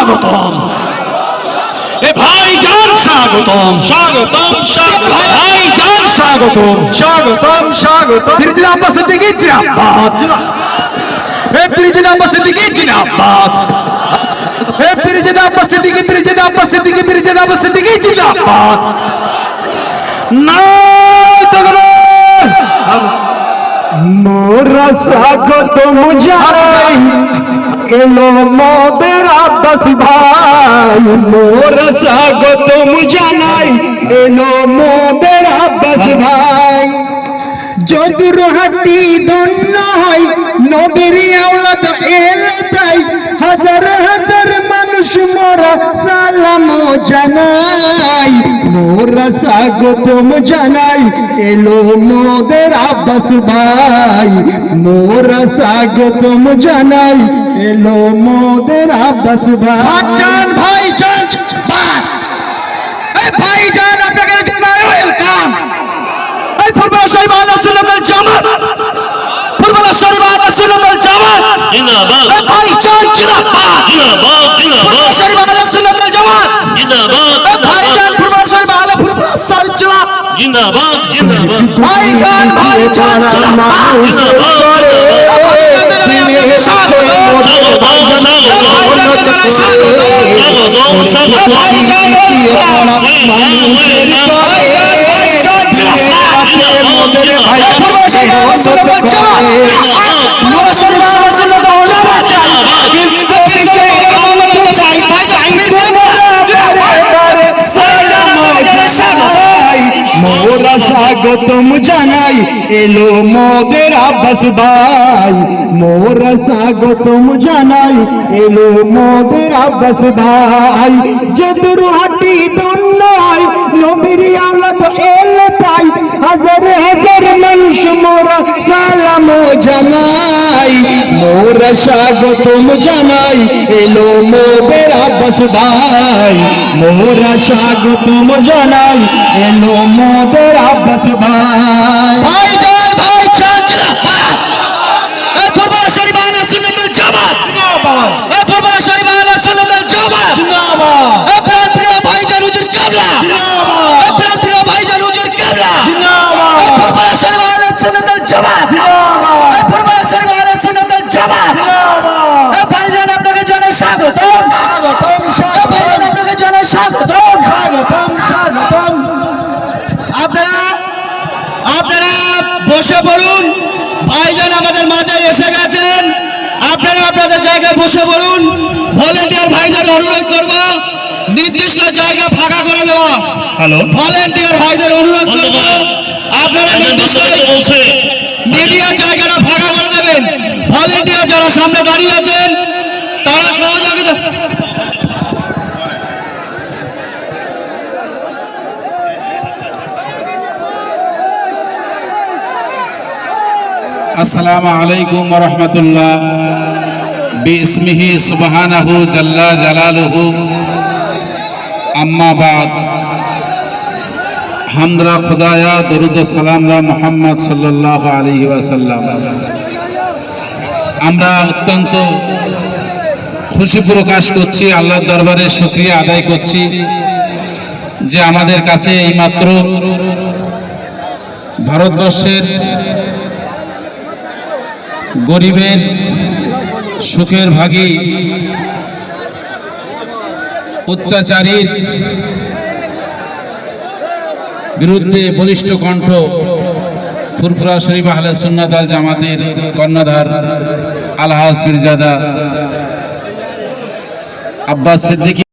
স্বাগতম। এ ভাইজান স্বাগতম স্বাগতম স্বাগতম ভাইজান স্বাগতম স্বাগতম স্বাগতম। ফিরজিন আব্বাস সিদ্দিকী জিন্দাবাদ। এ ফিরজিন আব্বাস সিদ্দিকী জিন্দাবাদ। এ ফিরজিন আব্বাস সিদ্দিকী ফিরজিন আব্বাস সিদ্দিকী ফিরজিন আব্বাস সিদ্দিকী জিন্দাবাদ। নারায়ে তাকবীর। মোরা স্বাগতম জানাই এলো মোদের আব্বাস ভাই। মোরা স্বাগতম জানাই এলো মোদের আব্বাস ভাই। যদুরহাটি ধন্য হয় নবীর আওলাদ এলে তাই হাজার হাজার মানুষ মোরা সালাম জানাই। মোরা স্বাগতম জানাই এলো মোদের আব্বাস ভাই। মোরা স্বাগতম জানাই এলো মোদের আব্বাস ভাই। ভাইজান ভাইজান আপনাকে জানাই ওয়েলকাম। এই ফুরফুরা শরীফ আহলে সুন্নাত ওয়াল জামাত ফুরফুরা শরীফ আহলে সুন্নাত ওয়াল জামাত জিন্দাবাদ। এই ভাইজান জিন্দাবাদ জিন্দাবাদ জিন্দাবাদ। ফুরফুরা শরীফ আহলে সুন্নাত ওয়াল জামাত জিন্দাবাদ। এই ভাইজান ফুরফুরা শরীফ আহলে ফুরফুরা শরীফ জিন্দাবাদ জিন্দাবাদ। ভাইজান ভাইজান জিন্দাবাদ জিন্দাবাদ। মোরা স্বাগতম জানাই এলো মোদের আব্বাস ভাই। মোরা স্বাগতম জানাই এলো মোদের আব্বাস ভাই। যদুরহাটি ধন্য হয় নবীর আওলাদ এলে তাই হাজার হাজার মানুষ মোরা সালাম জানাই। মোরা স্বাগতম জানাই এলো মোদের আব্বাস ভাই। মোরা স্বাগতম জানাই এলো মোদের আব্বাস ভাই। ভাইজান ভাইজান জিন্দাবাদ। এই ফুরফুরা শরীফ আহলে সুন্নাত ওয়াল জামাত জিন্দাবাদ। এই ফুরফুরা শরীফ আহলে সুন্নাত ওয়াল জামাত জিন্দাবাদ। এই প্রিয় ভাইজান হুজুর কিবলা জিন্দাবাদ। এই প্রিয় ভাইজান হুজুর কিবলা জিন্দাবাদ। এই ফুরফুরা শরীফ আহলে সুন্নাত ওয়াল জামাত জিন্দাবাদ। এই ফুরফুরা শরীফ আহলে সুন্নাত ওয়াল জামাত জিন্দাবাদ। এই ভাইজান আপনাকে জানাই স্বাগতম স্বাগতম স্বাগতম। এই ভাইজান আপনাকে জানাই স্বাগতম স্বাগতম স্বাগতম। আপনারা বসে পড়ুন। ভাইজান আমাদের মাঝে এসে গেছেন। আপনারা আপনাদের জায়গায় বসে পড়ুন। ভলেন্টিয়ার ভাইদের অনুরোধ করব নির্দিষ্ট জায়গা ফাঁকা করে দেওয়া। হ্যালো, ভলেন্টিয়ার ভাইদের অনুরোধ করব আপনারা নির্দিষ্ট মিডিয়া জায়গাটা ফাঁকা করে দেবেন। ভলেন্টিয়ার যারা সামনে দাঁড়িয়ে আছেন তারা সহযোগিতা। আসসালামু আলাইকুম ওয়া রাহমাতুল্লাহ। বিসমিহি সুবহানাহু জাল্লা জালালুহু। আম্মা বাদ। হামরা খুদায়া দরুদ ও সালাম রা মুহাম্মদ সাল্লাল্লাহু আলাইহি ওয়াসাল্লাম। আমরা অত্যন্ত খুশি প্রকাশ করছি, আল্লাহর দরবারে শুকরিয়া আদায় করছি যে আমাদের কাছে এইমাত্র ভারতবর্ষের গরিবের সুখের ভাগী অত্যাচারীর বিরুদ্ধে বলিষ্ঠ কণ্ঠ ফুরফুরা শরীফ আহলে সুন্নাত ওয়াল জামাতের কর্ণধার আলহাজ মির্জাদা আব্বাস সিদ্দিকী